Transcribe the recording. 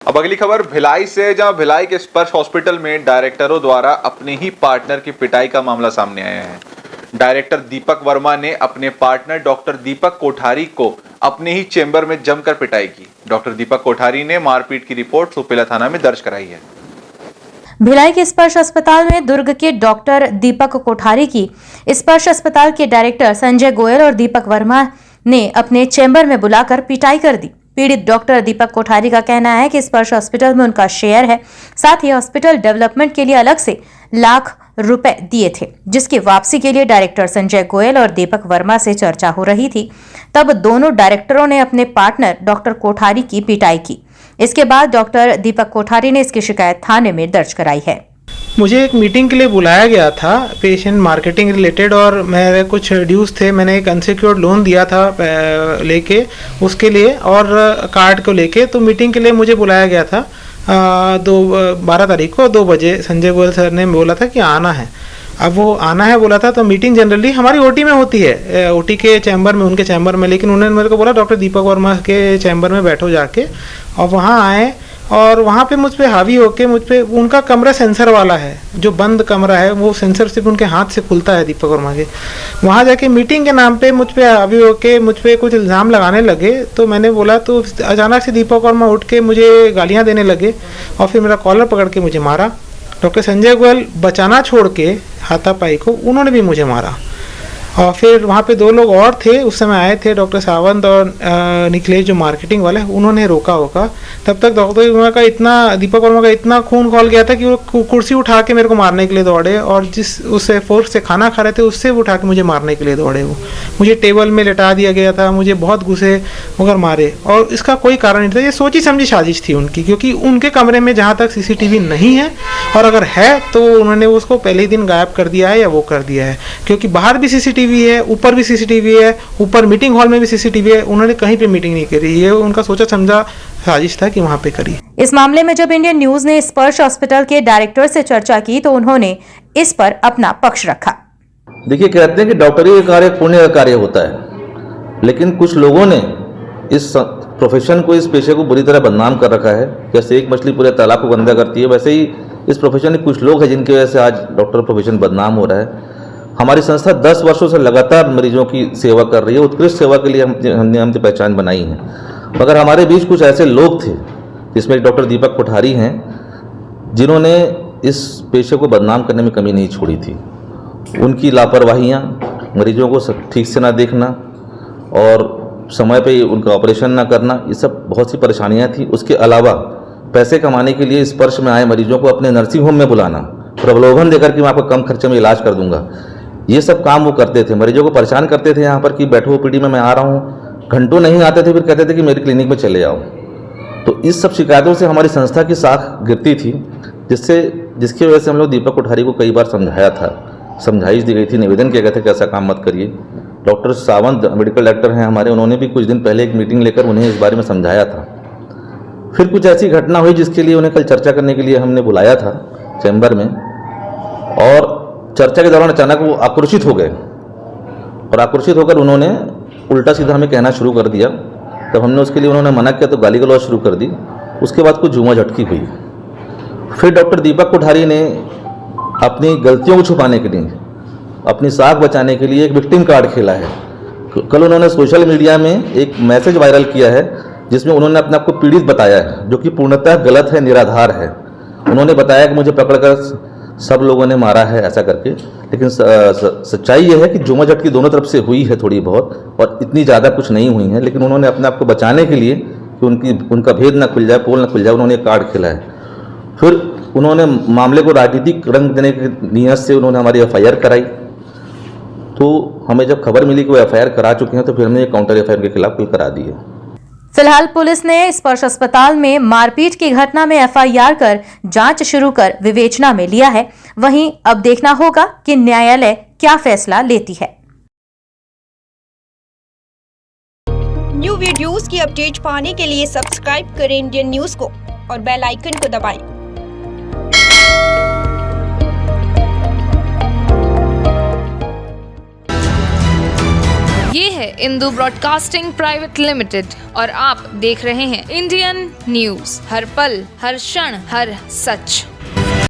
अब अगली खबर भिलाई से, जहां भिलाई के स्पर्श हॉस्पिटल में डायरेक्टरों द्वारा अपने ही पार्टनर की पिटाई का मामला सामने आया है। डायरेक्टर दीपक वर्मा ने अपने पार्टनर डॉक्टर दीपक कोठारी को अपने ही चेंबर में जमकर पिटाई की। डॉक्टर दीपक कोठारी ने मारपीट की रिपोर्ट सुपेला थाना में दर्ज कराई है। भिलाई के स्पर्श अस्पताल में दुर्ग के डॉक्टर दीपक कोठारी की स्पर्श अस्पताल के डायरेक्टर संजय गोयल और दीपक वर्मा ने अपने चेंबर में बुलाकर पिटाई कर दी। पीड़ित डॉक्टर दीपक कोठारी का कहना है कि स्पर्श हॉस्पिटल में उनका शेयर है, साथ ही हॉस्पिटल डेवलपमेंट के लिए अलग से लाख रुपए दिए थे, जिसकी वापसी के लिए डायरेक्टर संजय गोयल और दीपक वर्मा से चर्चा हो रही थी। तब दोनों डायरेक्टरों ने अपने पार्टनर डॉक्टर कोठारी की पिटाई की। इसके बाद डॉक्टर दीपक कोठारी ने इसकी शिकायत थाने में दर्ज कराई है। मुझे एक मीटिंग के लिए बुलाया गया था पेशेंट मार्केटिंग रिलेटेड, और मेरे कुछ ड्यूज थे। मैंने एक अनसिक्योर्ड लोन दिया था लेके उसके लिए और कार्ड को लेके, तो मीटिंग के लिए मुझे बुलाया गया था 12 तारीख को 2 बजे। संजय गोयल सर ने बोला था कि आना है। अब वो आना है बोला था, तो मीटिंग जनरली हमारी ओटी में होती है, ओटी के चैम्बर में, उनके चैम्बर में, लेकिन उन्होंने मेरे को बोला डॉक्टर दीपक वर्मा के चैम्बर में बैठो जाके। और वहाँ आए और वहाँ पे मुझ पे हावी होके मुझ पे, उनका कमरा सेंसर वाला है, जो बंद कमरा है वो सेंसर सिर्फ उनके हाथ से खुलता है दीपक वर्मा के। वहाँ जाके मीटिंग के नाम पे मुझ पे हावी होके मुझ पे कुछ इल्ज़ाम लगाने लगे। तो मैंने बोला, तो अचानक से दीपक वर्मा उठ के मुझे गालियाँ देने लगे और फिर मेरा कॉलर पकड़ के मुझे मारा। डॉक्टर संजय गोयल बचाना छोड़ के हाथापाई को उन्होंने भी मुझे मारा। और फिर वहाँ पे 2 लोग और थे उस समय आए थे, डॉक्टर सावंत और निखिलेश जो मार्केटिंग वाले, उन्होंने रोका होगा। तब तक डॉक्टर वर्मा का दीपक वर्मा का इतना खून खौल गया था कि वो कुर्सी उठा के मेरे को मारने के लिए दौड़े, और जिस उससे फोर्स से खाना खा रहे थे उससे वो उठा के मुझे मारने के लिए दौड़े। वो मुझे टेबल में लेटा दिया गया था, मुझे बहुत गुस्से होकर मारे, और इसका कोई कारण नहीं था। ये सोची समझी साजिश थी उनकी, क्योंकि उनके कमरे में जहाँ तक सीसीटीवी नहीं है, और अगर है तो उन्होंने उसको पहले ही दिन गायब कर दिया है या वो कर दिया है, क्योंकि बाहर भी सीसीटीवी है, ऊपर भी सीसीटीवी है, ऊपर मीटिंग हॉल में भी सीसीटीवी है। उन्होंने कहीं पे मीटिंग नहीं करी, ये उनका सोचा समझा साजिश था कि वहां पे करी। इस मामले में जब इंडियन न्यूज ने स्पर्श हॉस्पिटल के डायरेक्टर से चर्चा की तो उन्होंने इस पर अपना पक्ष रखा। देखिए, कहते हैं कि डॉक्टरी का कार्य पुण्य का कार्य होता है, लेकिन कुछ लोगों ने इस प्रोफेशन को, इस पेशे को बुरी तरह बदनाम कर रखा है। जैसे एक मछली पूरे तालाब को गंदा करती है, वैसे ही इस प्रोफेशन में कुछ लोग हैं जिनकी वजह से आज डॉक्टर प्रोफेशन बदनाम हो रहा है। हमारी संस्था 10 वर्षों से लगातार मरीजों की सेवा कर रही है, उत्कृष्ट सेवा के लिए हमने पहचान बनाई है। मगर हमारे बीच कुछ ऐसे लोग थे, जिसमें एक डॉक्टर दीपक कोठारी हैं, जिन्होंने इस पेशे को बदनाम करने में कमी नहीं छोड़ी थी। उनकी लापरवाहियाँ, मरीजों को ठीक से ना देखना और समय पे उनका ऑपरेशन ना करना, ये सब बहुत सी परेशानियाँ थी। उसके अलावा पैसे कमाने के लिए स्पर्श में आए मरीजों को अपने नर्सिंग होम में बुलाना, प्रलोभन देकर कि मैं आपको कम खर्चे में इलाज कर दूंगा, ये सब काम वो करते थे। मरीजों को परेशान करते थे यहाँ पर कि बैठो ओपीडी में, मैं आ रहा हूँ। घंटों नहीं आते थे, फिर कहते थे कि मेरी क्लिनिक में चले आओ। तो इस सब शिकायतों से हमारी संस्था की साख गिरती थी, जिसकी वजह से हम लोग दीपक कोठारी को कई बार समझाया था, समझाइश दी गई थी, निवेदन किया गया था कि ऐसा काम मत करिए। डॉक्टर सावंत मेडिकल डायरेक्टर हैं हमारे, उन्होंने भी कुछ दिन पहले एक मीटिंग लेकर उन्हें इस बारे में समझाया था। फिर कुछ ऐसी घटना हुई जिसके लिए उन्हें कल चर्चा करने के लिए हमने बुलाया था चैम्बर में, और चर्चा के दौरान अचानक वो आक्रोशित हो गए, और आक्रोशित होकर उन्होंने उल्टा सीधा हमें कहना शुरू कर दिया। तब हमने उसके लिए, उन्होंने मना किया तो गाली गलौज शुरू कर दी। उसके बाद कुछ झूमा झटकी हुई। फिर डॉक्टर दीपक कोठारी ने अपनी गलतियों को छुपाने के लिए, अपनी साख बचाने के लिए एक विक्टिम कार्ड खेला है। कल उन्होंने सोशल मीडिया में एक मैसेज वायरल किया है, जिसमें उन्होंने अपने आप को पीड़ित बताया है, जो कि पूर्णतः गलत है, निराधार है। उन्होंने बताया कि मुझे पकड़कर सब लोगों ने मारा है ऐसा करके, लेकिन सच्चाई यह है कि झूमा झटकी दोनों तरफ से हुई है थोड़ी बहुत, और इतनी ज़्यादा कुछ नहीं हुई है। लेकिन उन्होंने अपने आप को बचाने के लिए कि उनका भेद ना खुल जाए, पोल ना खुल जाए, उन्होंने एक कार्ड खेला है। फिर उन्होंने मामले को राजनीतिक रंग देने की नीयत से उन्होंने हमारी FIR कराई। तो हमें जब खबर मिली कि वो FIR करा चुके हैं, तो फिर हमने काउंटर FIR के खिलाफ करा दी है। फिलहाल पुलिस ने स्पर्श अस्पताल में मारपीट की घटना में FIR कर जांच शुरू कर विवेचना में लिया है। वहीं अब देखना होगा कि न्यायालय क्या फैसला लेती है। न्यू वीडियोस की अपडेट पाने के लिए सब्सक्राइब करें इंडियन न्यूज को और बेल आइकन को दबाएं। ये है इंदू ब्रॉडकास्टिंग प्राइवेट लिमिटेड और आप देख रहे हैं इंडियन न्यूज, हर पल, हर क्षण, हर सच।